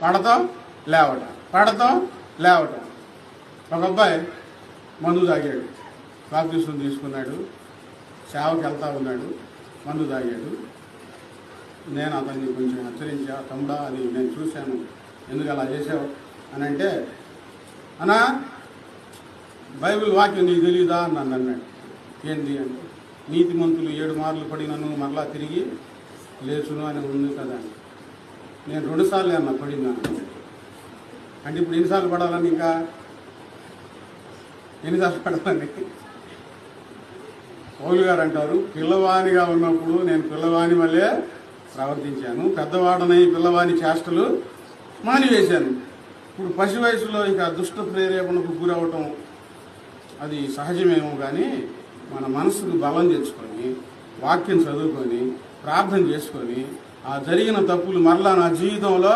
పడతాం లేవటం, పడతాం లేవటం. ఒక అబ్బాయి మందు తాగాడు, బాప్తిసం తీసుకున్నాడు, సేవకి వెళ్తా ఉన్నాడు, మందు తాగాడు. నేను అతన్ని కొంచెం హెచ్చరించా, తమ్ముడా అది నేను చూశాను, ఎందుకు అలా చేసావు అని అంటే, అన్నా బైబిల్ వాక్యం నీకు తెలియదా అని నన్ను అన్నాడు. ఏంటి అంటే, నీతిమంతులు 7 మార్లు పడినను మరలా తిరిగి లేచును అని ఉంది కదా అని. నేను 2 సార్లు అన్నా పడిందాను అంటే, ఇప్పుడు ఎన్నిసార్లు పడాలని, ఇంకా ఎన్నిసార్లు పడాలని? పౌలు గారు అంటారు, పిల్లవానిగా ఉన్నప్పుడు నేను పిల్లవాని వల్లే ప్రవర్తించాను, పెద్దవాడనై పిల్లవాని చేష్టలు మానివేశాను. ఇప్పుడు పసి వయసులో ఇక దుష్ట ప్రేరేపణకు గురవటం అది సహజమేమో, కానీ మన మనసుకు బలం తెచ్చుకొని వాక్యం చదువుకొని ప్రార్థన చేసుకొని ఆ జరిగిన తప్పులు మరలా నా జీవితంలో